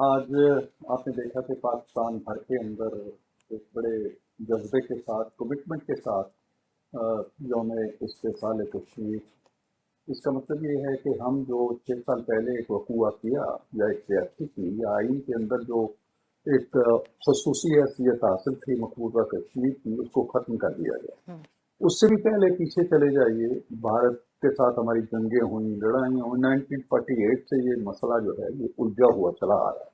آج آپ نے دیکھا کہ پاکستان بھر کے اندر ایک بڑے جذبے کے ساتھ کمٹمنٹ کے ساتھ یوم استحصال کشمیر، اس کا مطلب یہ ہے کہ ہم جو 6 سال پہلے ایک وقوع کیا یا ایک زیادتی کی یا آئین کے اندر جو ایک خصوصی حیثیت حاصل تھی مقبوضہ کشمیر کی، اس کو ختم کر دیا گیا۔ اس سے بھی پہلے پیچھے چلے جائیے، بھارت کے ساتھ ہماری جنگیں ہوئیں، لڑائیاں ہوئیں، 1948 سے یہ مسئلہ جو ہے یہ الجھا ہوا چلا آ رہا ہے،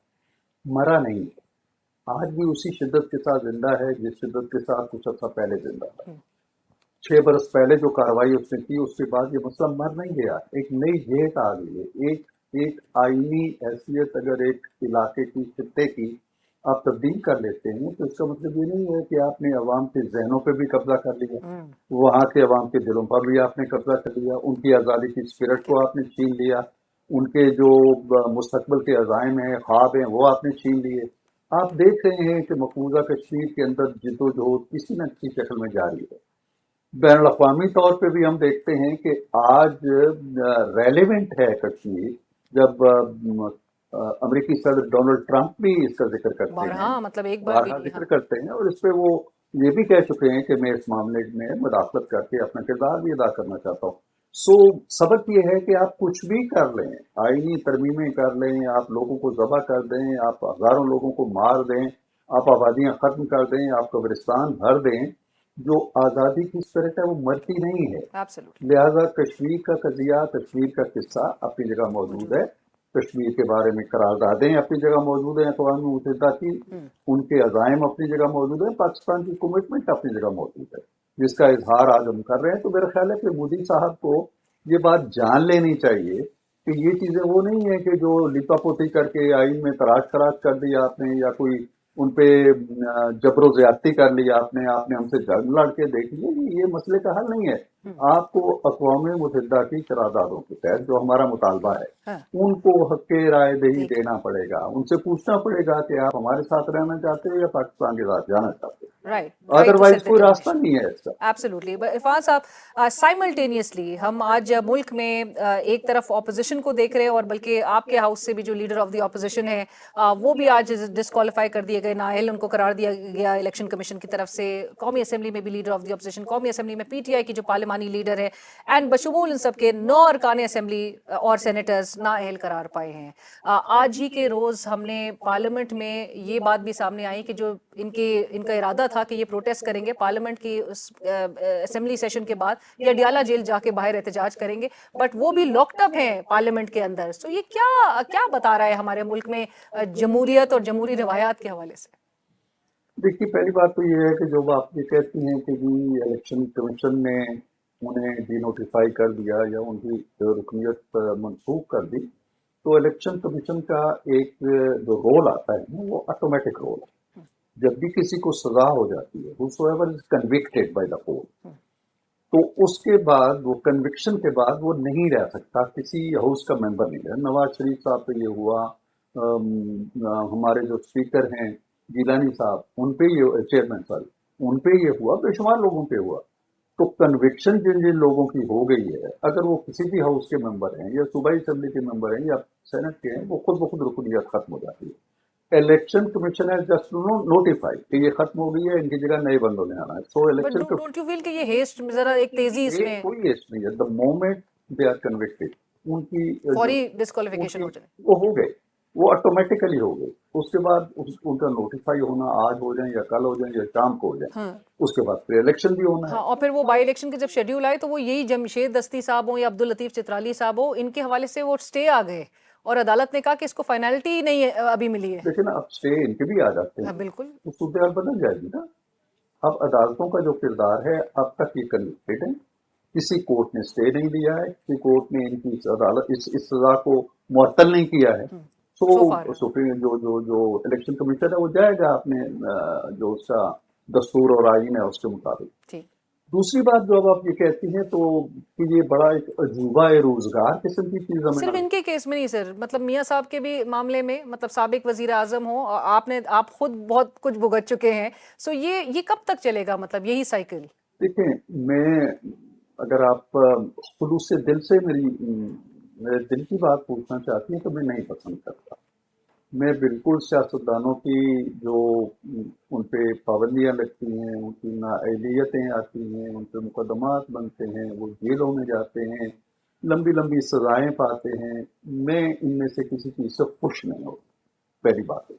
مرا نہیں، آج بھی اسی شدت کے ساتھ زندہ ہے جس شدت کے ساتھ کچھ عرصہ پہلے زندہ تھا۔ 6 برس پہلے جو کارروائی اس نے کی، اس کے بعد یہ مسئلہ مر نہیں گیا، ایک نئی جہت آ گئی ہے۔ ایک آئینی حیثیت اگر ایک علاقے کی، خطے کی آپ تبدیل کر لیتے ہیں تو اس کا مطلب یہ نہیں ہے کہ آپ نے عوام کے ذہنوں پہ بھی قبضہ کر لیا، وہاں کے عوام کے دلوں پر بھی آپ نے قبضہ کر لیا، ان کی آزادی کی اسپرٹ کو آپ نے چھین لیا، ان کے جو مستقبل کے عزائم ہیں، خواب ہیں، وہ آپ نے چھین لیے۔ آپ دیکھ رہے ہیں کہ مقبوضہ کشمیر کے اندر جدوجہد کسی نہ کسی شکل میں جاری ہے۔ بین الاقوامی طور پہ بھی ہم دیکھتے ہیں کہ آج ریلیونٹ ہے کشمیر، جب امریکی صدر ڈونلڈ ٹرمپ بھی اس کا ذکر کرتے ہیں، مطلب ایک بار بھی ذکر کرتے ہیں، اور اس پہ وہ یہ بھی کہہ چکے ہیں کہ میں اس معاملے میں مداخلت کر کے اپنا کردار بھی ادا کرنا چاہتا ہوں۔ سبق یہ ہے کہ آپ کچھ بھی کر لیں، آئینی ترمیمیں کر لیں، آپ لوگوں کو ذبح کر دیں، آپ ہزاروں لوگوں کو مار دیں، آپ آبادیاں ختم کر دیں، آپ قبرستان بھر دیں، جو آزادی کی اسپرٹ ہے وہ مرتی نہیں ہے۔ لہذا کشمیر کا قضیہ، کشمیر کا قصہ اپنی جگہ موجود ہے، کشمیر کے بارے میں قراردادیں اپنی جگہ موجود ہیں اقوام متحدہ کی، ان کے عزائم اپنی جگہ موجود ہیں، پاکستان کی کمٹمنٹ اپنی جگہ موجود ہے، جس کا اظہار آج ہم کر رہے ہیں۔ تو میرا خیال ہے کہ مودی صاحب کو یہ بات جان لینی چاہیے کہ یہ چیزیں وہ نہیں ہیں کہ جو لپا پوتی کر کے آئین میں تراش خراش کر دیا آپ نے، یا کوئی ان پہ جبر و زیادتی کر لی آپ نے ہم سے جنگ لڑ کے دیکھ لیے، یہ مسئلے کا حل نہیں ہے۔ آپ کو اقوام متحدہ کی قراردادوں کے تحت جو ہمارا مطالبہ ہے ان کو حق رائے دہی دینا پڑے گا، ان سے پوچھنا پڑے گا کہ آپ ہمارے ساتھ رہنا چاہتے ہیں یا پاکستان کے ساتھ جانا چاہتے ہیں، ادروائز کوئی راستہ نہیں ہے اس کا۔ ایبسلیوٹلی۔ عرفان صاحب، سائملٹینیسلی ہم آج ملک میں ایک طرف اپوزیشن کو دیکھ رہے ہیں، اور بلکہ آپ کے ہاؤس سے بھی جو لیڈر آف دی اپوزیشن ہے وہ بھی آج ڈسکوالیفائی کر دیے گئے، نااہل ان کو قرار دیا گیا الیکشن کمیشن کی طرف سے۔ قومی اسمبلی میں بھی لیڈر آف دی اپوزیشن، قومی اسمبلی میں پی ٹی آئی کی جو پارلیمانی لیڈر ہے، اینڈ بشمول ان سب کے 9 ارکان اسمبلی اور سینیٹرز نااہل قرار پائے ہیں۔ آج ہی کے روز ہم نے پارلیمنٹ میں یہ بات بھی سامنے آئی کہ جو ان کا ارادہ تھا کہ یہ پروٹیسٹ کریں گے پارلیمنٹ کی اسمبلی سیشن کے بعد، یا ڈیالہ جیل جا کے باہر احتجاج کریں گے، بٹ وہ بھی لاکڈ اپ ہیں پارلیمنٹ کے اندر۔ سو یہ کیا بتا رہا ہے ہمارے ملک میں جمہوریت اور جمہوری روایات کے حوالے سے؟ دیکھیے، پہلی بات تو یہ ہے کہ جو آپ یہ کہتی ہیں کہ جی الیکشن کمیشن نے انہیں ڈی نوٹیفائی کر دیا یا ان کی رکنیت منسوخ کر دی، تو الیکشن کمیشن کا ایک جو رول آتا ہے وہ آٹومیٹک رول ہے۔ جب بھی کسی کو سزا ہو جاتی ہے whosoever is convicted by the court، تو اس کے بعد وہ کنوکشن کے بعد وہ نہیں رہ سکتا، کسی ہاؤس کا ممبر نہیں رہا۔ نواز شریف صاحب پہ یہ ہوا، ہمارے جو اسپیکر ہیں گیلانی صاحب، ان پہ یہ چیئرمین صاحب، ان پہ یہ ہوا، بے شمار لوگوں پہ ہوا۔ تو کنوکشن جن لوگوں کی ہو گئی ہے، اگر وہ کسی بھی ہاؤس کے ممبر ہیں یا صوبائی اسمبلی کے ممبر ہیں یا سینٹ کے ہیں، وہ خود بخود رکنیت ختم ہو جاتی ہے۔ الیکشن کمیشن ہے جسٹ نوٹیفائی کہ یہ ختم ہو گئی ہے، ان کی جگہ نئے بندوں نے آنا ہے۔ سو الیکشن ڈونٹ یو فیل کہ یہ ہیسٹ ذرا ایک تیزی اس میں؟ کوئی ہیسٹ نہیں ہے۔ The moment they are convicted, ان کی فوری ڈسکوالیفیکیشن ہو جائے، وہ ہو گئے، وہ آٹومیٹیکلی ہو گئے۔ اس کے بعد ان کا نوٹیفائی ہونا، آج ہو جائیں یا کل ہو جائیں یا شام کو ہو جائیں، اس کے بعد پھر الیکشن بھی ہونا ہے۔ اور پھر وہ بائی الیکشن کے جب شیڈیول آئے تو وہ یہی جمشید دستی صاحب ہوں یا عبداللطیف چترالی صاحب ہوں، ان کے حوالے سے وہ اسٹے آ گئے اور عدالت نے کہا کہ اس کو فائنلٹی نہیں ابھی ملی ہے۔ لیکن اب اسٹے ان کے بھی آ جاتے ہیں، بالکل، تو صورتحال بدل جائے گی نا۔ اب عدالتوں کا جو کردار ہے اب تک یہ کنوکٹڈ ہے، کسی کورٹ نے اسٹے نہیں دیا ہے، کسی کورٹ نے ان کی عدالت اس سزا کو معطل نہیں کیا ہے۔ سپریم جو الیکشن کمیشن ہے وہ جائے گا اپنے جو اس کا دستور اور آئین ہے اس کے مطابق۔ دوسری بات جو اب آپ یہ کہتی ہیں تو کہ یہ بڑا ایک عجوبہ روزگار قسم کی چیز ہمیں، صرف ان کے کیس میں نہیں سر، مطلب میاں صاحب کے بھی معاملے میں، مطلب سابق وزیر اعظم ہوں، آپ خود بہت کچھ بھگت چکے ہیں، سو یہ کب تک چلے گا، مطلب یہی سائیکل؟ دیکھیں، میں اگر آپ خلوص دل سے میرے دل کی بات پوچھنا چاہتی ہیں تو میں نہیں پسند کرتا، میں بالکل سیاستدانوں کی جو ان پہ پابندیاں لگتی ہیں، ان کی نااہلیتیں آتی ہیں، ان پہ مقدمات بنتے ہیں، وہ جیلوں میں جاتے ہیں، لمبی لمبی سزائیں پاتے ہیں، میں ان میں سے کسی چیز سے خوش نہیں ہوں، پہلی بات ہے۔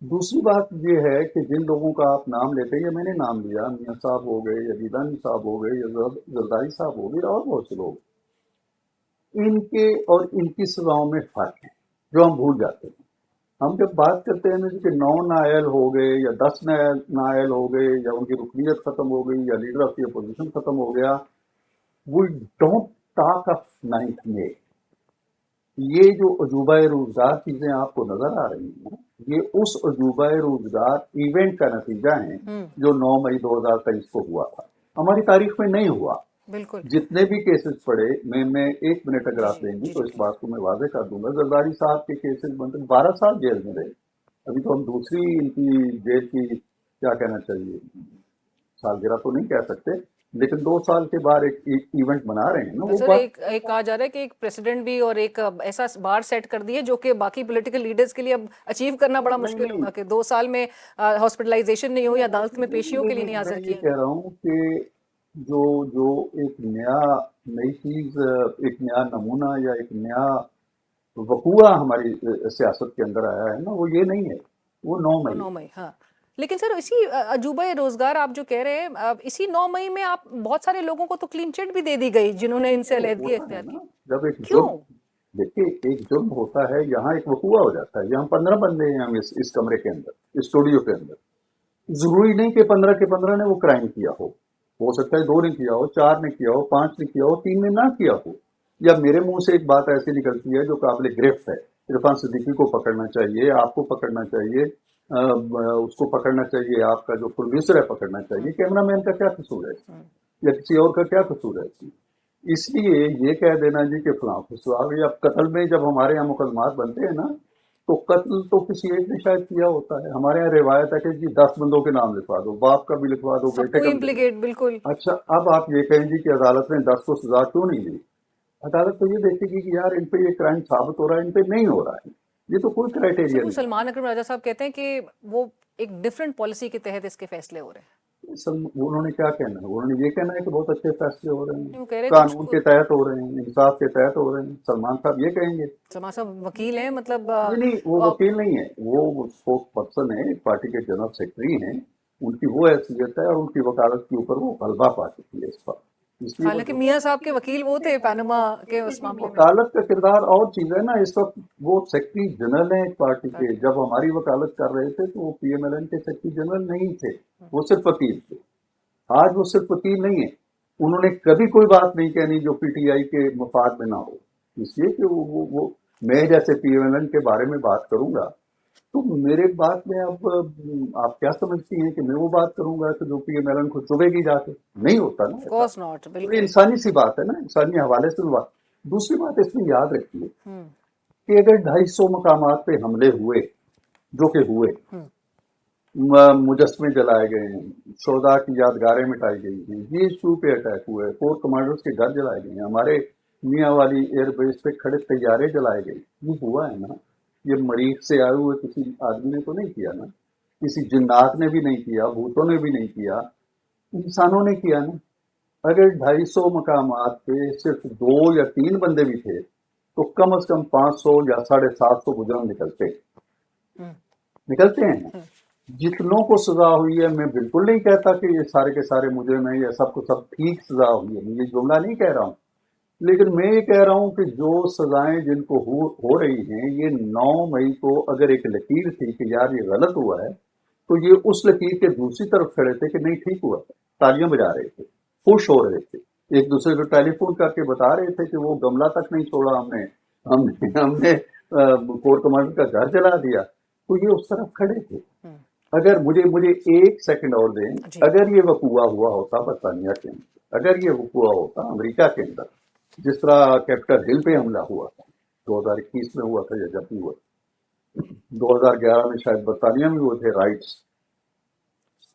دوسری بات یہ ہے کہ جن لوگوں کا آپ نام لیتے ہیں، یا میں نے نام لیا، میاں صاحب ہو گئے یا گیلانی صاحب ہو گئے یا زرداری صاحب ہو گئے اور بہت سے لوگ، ان کے اور ان کی سزاؤں میں فرق ہے جو ہم بھول جاتے ہیں۔ ہم جب بات کرتے ہیں نا کہ 9 نائل ہو گئے یا 10 نائل ہو گئے یا ان کی رکنیت ختم ہو گئی یا لیڈر آف دی اپوزیشن ختم ہو گیا، we don't talk of 9th May۔ یہ جو عجوبہ روزگار چیزیں آپ کو نظر آ رہی ہیں، یہ اس عجوبہ روزگار ایونٹ کا نتیجہ ہیں جو 9 مئی 2023 کو ہوا تھا، ہماری تاریخ میں نہیں ہوا۔ بالکل جتنے بھی کیسز پڑے، میں 1 منٹ اگر آپ دیں گی تو اس بات کو میں واضح کر دوں گا، زرداری صاحب کے کیسز بنتے 12 سال جیل میں رہے۔ ابھی تو ہم دوسری ان کی جیل کی کیا کہنا چاہیے، سالگرہ تو نہیں کہہ سکتے، لیکن 2 سال کے بعد ایک ایونٹ بنا رہے ہیں نا وہ سر، بات۔ ایک کہا جا رہا ہے کہ ایک پریسیڈنٹ بھی اور ایک ایسا بار سیٹ کر دیے جو کہ باقی پولیٹیکل لیڈرز کے لیے اب اچیو کرنا بڑا مشکل ہوگا کہ 2 سال میں ہاسپٹلائزیشن نہیں ہو یا عدالت میں پیشیوں کے لیے نہیں آ میں سکتی یہ کہہ رہا ہوں کہ جو ایک نئی چیز، ایک نیا نمونہ یا ایک نیا وقوع ہماری سیاست کے اندر آیا ہے نا، وہ یہ نہیں ہے، وہ 9 مئی۔ 9 مئی، ہاں۔ لیکن سر اسی عجوبہ روزگار آپ جو کہہ رہے ہیں، اسی 9 مئی میں آپ بہت سارے لوگوں کو تو کلین چٹ بھی دے دی گئی جنہوں نے ان سے علیحدگی اختیار کی۔ جب ایک کیوں؟ جرم، دیکھیے ایک جرم ہوتا ہے، یہاں ایک وقوع ہو جاتا ہے، یہاں 15 بندے ہیں ہم اس کمرے کے اندر، اسٹوڈیو کے اندر، ضروری نہیں کہ 15 کے 15 نے وہ کرائم کیا ہو سکتا ہے 2 نے کیا ہو، 4 نے کیا ہو، 5 نے کیا ہو، 3 نے نہ کیا ہو، یا میرے منہ سے ایک بات ایسی نکلتی ہے جو قابل گرفت ہے، عرفان صدیقی کو پکڑنا چاہیے، آپ کو پکڑنا چاہیے، اس کو پکڑنا چاہیے، آپ کا جو پروڈیوسر ہے پکڑنا چاہیے، کیمرہ مین کا کیا قصور ہے یا کسی اور کا کیا قصور ہے؟ اس لیے یہ کہہ دینا جی کہ فلاں فسوا گئی۔ اب قتل میں جب ہمارے یہاں مقدمات بنتے ہیں نا، تو قتل تو کسی ایک نے شاید کیا ہوتا ہے، ہمارے یہاں روایت ہے کہ جی 10 بندوں کے نام لکھوا دو، باپ کا بھی لکھوا دو، سب بیٹے کو کا بھی۔ امپلیکیٹ، بالکل۔ اچھا، اب آپ یہ کہیں گی کہ عدالت نے 10 کو سزا کیوں نہیں دی؟ عدالت تو یہ دیکھے گی کہ یار ان پہ یہ کرائم ثابت ہو رہا ہے، ان پہ نہیں ہو رہا ہے، یہ تو کوئی کرائٹیریا نہیں۔ سلمان اکرم راجہ صاحب کہتے ہیں کہ وہ ایک ڈیفرنٹ پالیسی کے تحت اس کے فیصلے ہو رہے ہیں۔ انہوں نے کیا کہنا ہے؟ انہوں نے یہ کہنا ہے کہ بہت اچھے فیصلے ہو رہے وہ کہہ رہے ہیں، ہیں قانون کے تحت ہو رہے ہیں، انصاف کے تحت ہو رہے ہیں۔ سلمان صاحب یہ کہیں گے؟ سلمان صاحب وکیل ہیں، مطلب نہیں، وہ وکیل نہیں ہے، وہ اسپوکس پرسن ہے، پارٹی کے جنرل سیکرٹری ہیں، ان کی وہ حیثیت ہے اور ان کی وکالت کے اوپر وہ غلبہ پا چکی ہے اس پر۔ حالانکہ میاں صاحب کے وکیل وہ تھے پاناما کے اس معاملے میں۔ وکالت کا کردار اور چیز ہے نا، اس وقت وہ سیکرٹری جنرل ہیں ایک پارٹی کے، جب ہماری وکالت کر رہے تھے تو وہ پی ایم ایل این کے سیکرٹری جنرل نہیں تھے، وہ صرف وکیل تھے۔ آج وہ صرف وکیل نہیں ہے، انہوں نے کبھی کوئی بات نہیں کہنی جو پی ٹی آئی کے مفاد میں نہ ہو، اس لیے کہ وہ میں جیسے پی ایم ایل این کے بارے میں بات کروں گا تو میرے بات میں اب آپ کیا سمجھتی ہیں کہ میں وہ بات کروں گا کہ جو پی ایم ایل این کو چبھے گی جا کے؟ نہیں ہوتا نا، کورس ناٹ، بالکل انسانی سی بات ہے نا، انسانی حوالے سے بات۔ دوسری بات اس میں یاد رکھیے کہ اگر 250 مقامات پہ حملے ہوئے، جو کہ ہوئے، مجسمے جلائے گئے ہیں، شہداء کی یادگاریں مٹائی گئی ہیں، یہ شو پہ اٹیک ہوئے، کور کمانڈرز کے گھر جلائے گئے ہیں، ہمارے میاں والی ایئر بیس پہ کھڑے طیارے جلائے گئے، یہ ہوا ہے نا۔ یہ مریخ سے آئے ہوئے کسی آدمی نے تو نہیں کیا نا، کسی جنات نے بھی نہیں کیا، بھوتوں نے بھی نہیں کیا، انسانوں نے کیا نا۔ اگر 250 مقامات پہ صرف 2 یا 3 بندے بھی تھے تو کم از کم 500 یا 750 مجرم نکلتے ہیں۔ جتنوں کو سزا ہوئی ہے، میں بالکل نہیں کہتا کہ یہ سارے کے سارے مجرم ہیں یا سب کو سب ٹھیک سزا ہوئی ہے، میں یہ جملہ نہیں کہہ رہا ہوں، لیکن میں یہ کہہ رہا ہوں کہ جو سزائیں جن کو ہو رہی ہیں، یہ 9 مئی کو اگر ایک لکیر تھی کہ یار یہ غلط ہوا ہے، تو یہ اس لکیر کے دوسری طرف کھڑے تھے کہ نہیں ٹھیک ہوا، تالیاں بجا رہے تھے، خوش ہو رہے تھے، ایک دوسرے کو ٹیلی فون کر کے بتا رہے تھے کہ وہ گملہ تک نہیں چھوڑا ہم نے کور کمانڈر کا گھر جلا دیا، تو یہ اس طرف کھڑے تھے۔ اگر مجھے 1 سیکنڈ اور دیں، اگر یہ وقوع ہوا ہوتا برطانیہ کے اندر، اگر یہ وقوع ہوتا امریکہ کے اندر، جس طرح کیپٹل ہل پہ حملہ ہوا تھا 2021 میں ہوا تھا یا جب بھی ہوا، 2011 میں شاید برطانیہ میں ہوئے تھے رائٹس،